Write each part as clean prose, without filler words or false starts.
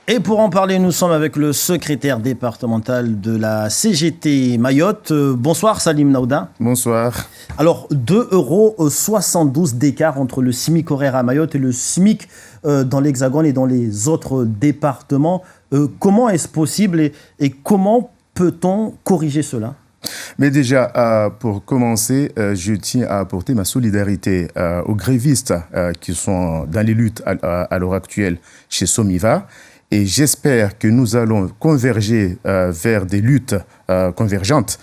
Et pour en parler, nous sommes avec le secrétaire départemental de la CGT Mayotte. Bonsoir Salim Naouda. Bonsoir. Alors, 2,72 € d'écart entre le SMIC horaire à Mayotte et le SMIC dans l'Hexagone et dans les autres départements. Comment est-ce possible et comment peut-on corriger cela ? Mais déjà, pour commencer, je tiens à apporter ma solidarité aux grévistes qui sont dans les luttes à l'heure actuelle chez Somiva. Et j'espère que nous allons converger vers des luttes convergentes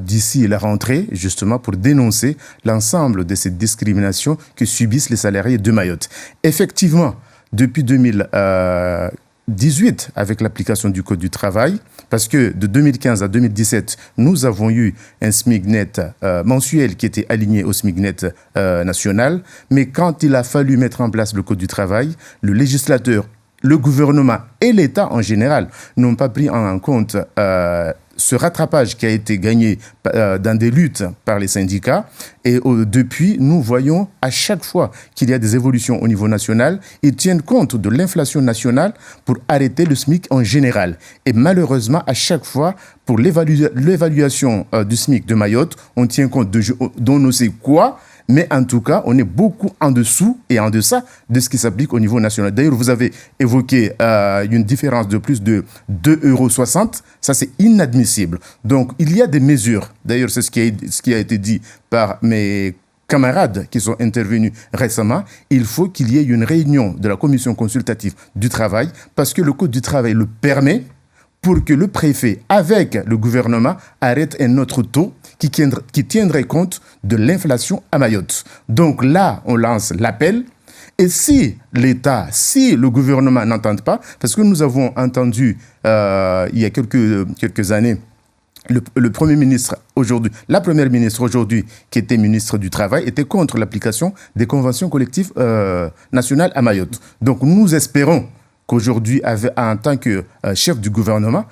d'ici la rentrée, justement pour dénoncer l'ensemble de ces discriminations que subissent les salariés de Mayotte. Effectivement, depuis 2018, avec l'application du Code du travail, parce que de 2015 à 2017, nous avons eu un SMIC net mensuel qui était aligné au SMIC net national, mais quand il a fallu mettre en place le Code du travail, le législateur, le gouvernement et l'État en général n'ont pas pris en compte ce rattrapage qui a été gagné dans des luttes par les syndicats. Et depuis, nous voyons à chaque fois qu'il y a des évolutions au niveau national, ils tiennent compte de l'inflation nationale pour arrêter le SMIC en général. Et malheureusement, à chaque fois, pour l'évaluation du SMIC de Mayotte, on tient compte d'on ne sait quoi. Mais en tout cas, on est beaucoup en dessous et en deçà de ce qui s'applique au niveau national. D'ailleurs, vous avez évoqué une différence de plus de 2,60 €. Ça, c'est inadmissible. Donc, il y a des mesures. D'ailleurs, c'est ce qui a été dit par mes camarades qui sont intervenus récemment. Il faut qu'il y ait une réunion de la commission consultative du travail parce que le Code du travail le permet pour que le préfet, avec le gouvernement, arrête un autre taux qui tiendrait compte de l'inflation à Mayotte. Donc là, on lance l'appel. Et si l'État, si le gouvernement n'entend pas, parce que nous avons entendu il y a quelques années, le Premier ministre aujourd'hui, la Première ministre aujourd'hui, qui était ministre du Travail, était contre l'application des conventions collectives nationales à Mayotte. Donc nous espérons qu'aujourd'hui, en tant que chef du gouvernement,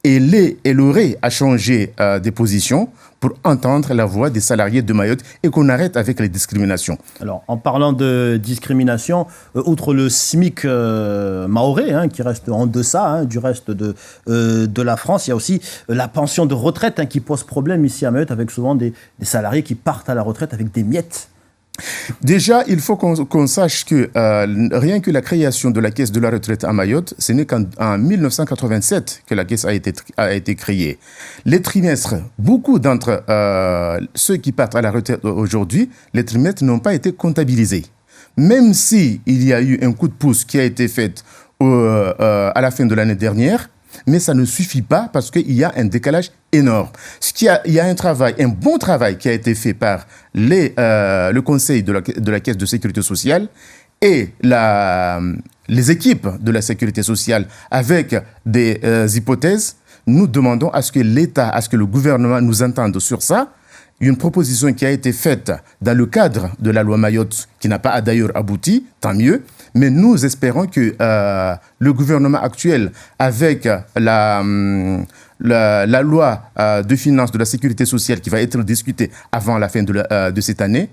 elle aurait à changer des positions pour entendre la voix des salariés de Mayotte et qu'on arrête avec les discriminations. Alors, en parlant de discrimination, outre le SMIC mahorais, qui reste en deçà du reste de la France, il y a aussi la pension de retraite qui pose problème ici à Mayotte, avec souvent des salariés qui partent à la retraite avec des miettes. Déjà, il faut qu'on sache que rien que la création de la Caisse de la retraite à Mayotte, ce n'est qu'en 1987 que la Caisse a été créée. Les trimestres, beaucoup d'entre ceux qui partent à la retraite aujourd'hui, les trimestres n'ont pas été comptabilisés. Même s'il y a eu un coup de pouce qui a été fait à la fin de l'année dernière, mais ça ne suffit pas parce qu'il y a un décalage énorme. Il y a un bon travail qui a été fait par le Conseil de la Caisse de sécurité sociale et les équipes de la sécurité sociale avec des hypothèses. Nous demandons à ce que l'État, à ce que le gouvernement nous entende sur ça. Une proposition qui a été faite dans le cadre de la loi Mayotte, qui n'a pas d'ailleurs abouti, tant mieux. Mais nous espérons que le gouvernement actuel, avec la loi de finances de la sécurité sociale qui va être discutée avant la fin de cette année,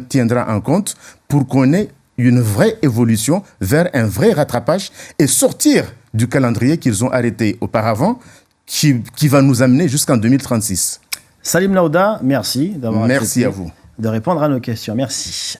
tiendra en compte pour qu'on ait une vraie évolution vers un vrai rattrapage et sortir du calendrier qu'ils ont arrêté auparavant, qui va nous amener jusqu'en 2036. Salim Naouda, merci d'avoir accepté de répondre à nos questions. Merci.